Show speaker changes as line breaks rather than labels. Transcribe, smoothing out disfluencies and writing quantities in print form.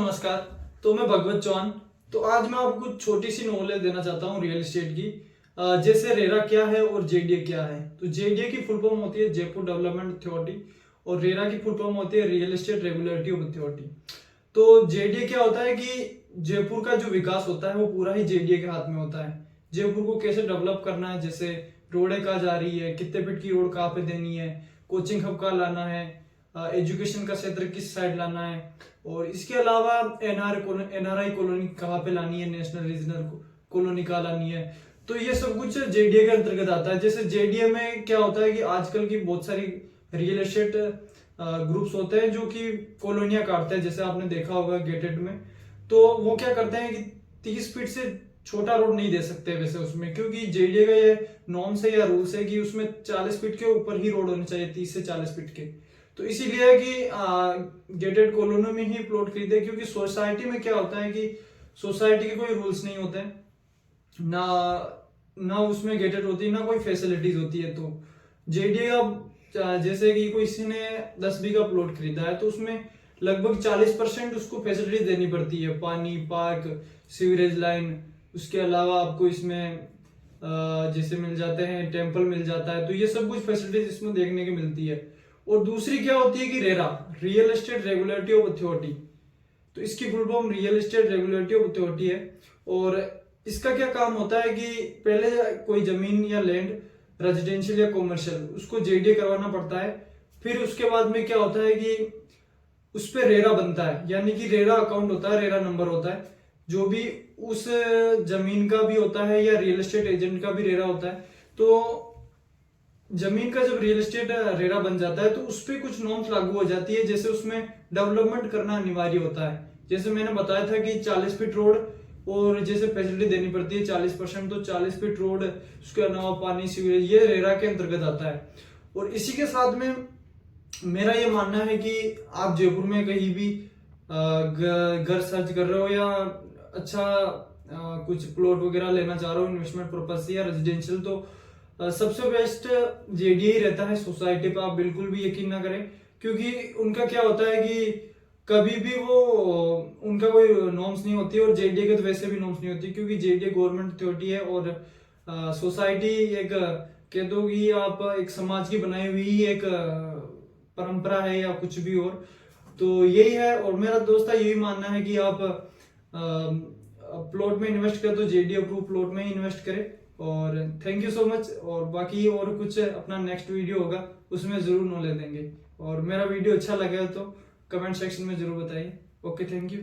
नमस्कार। तो मैं भगवत चौहान। तो आज मैं आपको छोटी सी नॉलेज देना चाहता हूँ रियल एस्टेट की। जैसे रेरा क्या है और जेडीए क्या है। तो जेडीए की फुल फॉर्म होती है जयपुर डेवलपमेंट अथॉरिटी और रेरा की फुल फॉर्म होती है रियल एस्टेट रेगुलेटरी अथॉरिटी। तो जेडीए क्या होता है कि जयपुर का जो विकास होता है वो पूरा ही जेडीए के हाथ में होता है। जयपुर को कैसे डेवलप करना है, जैसे रोडें कहाँ जा रही है, कितने फीट की रोड कहाँ पे देनी है, कोचिंग हब कहाँ लाना है, एजुकेशन का क्षेत्र किस साइड लाना है, और इसके अलावा एनआरआई कॉलोनी कहाँ पे लानी है, नेशनल रीजनल कॉलोनी कहाँ लानी है। तो ये सब कुछ जेडीए के अंतर्गत आता है। जैसे जेडीए में क्या होता है कि आजकल की बहुत सारी रियल एस्टेट ग्रुप्स होते हैं जो कि कॉलोनियां काटते हैं, जैसे आपने देखा होगा गेटेड में। तो वो क्या करते हैं कि 30 फीट से छोटा रोड नहीं दे सकते वैसे उसमें, क्योंकि जेडीए का ये नॉर्म्स है या रूल्स है कि उसमें 40 फीट के ऊपर ही रोड होने चाहिए, 30 से 40 फीट के। तो इसीलिए है कि गेटेड कॉलोनी में ही प्लॉट खरीदे, क्योंकि सोसाइटी में क्या होता है कि सोसाइटी के कोई रूल्स नहीं होते ना, ना उसमें गेटेड होती है ना कोई फैसिलिटीज होती है। तो जेडीए का जैसे कि कोई किसी ने 10 बीघा प्लॉट खरीदा है तो उसमें लगभग 40% उसको फैसिलिटीज देनी पड़ती है, पानी, पार्क, सीवरेज लाइन। उसके अलावा आपको इसमें जैसे मिल जाते हैं, टेम्पल मिल जाता है। तो ये सब कुछ फैसिलिटीज इसमें देखने की मिलती है। और दूसरी क्या होती है कि RERA, real estate regulatory of authority. तो इसकी full form real estate regulatory of authority है। और इसका क्या काम होता है कि पहले कोई जमीन या लैंड रेजिडेंशियल या कॉमर्शियल उसको जेडीए करवाना पड़ता है। फिर उसके बाद में क्या होता है कि उस पर रेरा बनता है, यानी कि रेरा अकाउंट होता है, रेरा नंबर होता है, जो भी उस जमीन का भी होता है या रियल एस्टेट एजेंट का भी रेरा होता है। तो जमीन का जब रियल एस्टेट रेरा बन जाता है तो उस पर कुछ नॉर्म्स लागू हो जाती है, जैसे उसमें डेवलपमेंट करना अनिवार्य होता है। जैसे मैंने बताया था कि 40 फीट रोड और जैसे फैसिलिटी देनी पड़ती है 40%, तो 40 फीट रोड, उसके अलावा पानी, सीवरेज, ये रेरा के अंतर्गत आता है। और इसी के साथ में मेरा ये मानना है कि आप जयपुर में कहीं भी घर सर्च कर रहे हो या अच्छा कुछ प्लॉट वगैरह लेना चाह रहे हो इन्वेस्टमेंट पर्पज से या रेजिडेंशियल, तो सबसे बेस्ट जेडीए ही रहता है। सोसाइटी पे आप बिल्कुल भी यकीन ना करें, क्योंकि उनका क्या होता है कि कभी भी वो उनका कोई नॉर्म्स नहीं होती, और जेडीए के तो वैसे भी नॉर्म्स नहीं होती, क्योंकि जेडीए गवर्नमेंट अथॉरिटी है और सोसाइटी एक कह दो कि आप एक समाज की बनाई हुई एक परंपरा है या कुछ भी और। तो यही है। और मेरा दोस्त का यही मानना है कि आप प्लॉट में इन्वेस्ट करें तो जेडीए अप्रूव प्लॉट में ही इन्वेस्ट करें। और थैंक यू सो मच। और बाकी और कुछ अपना नेक्स्ट वीडियो होगा उसमें जरूर नॉलेज देंगे। और मेरा वीडियो अच्छा लगा तो कमेंट सेक्शन में जरूर बताइए। Okay, thank you.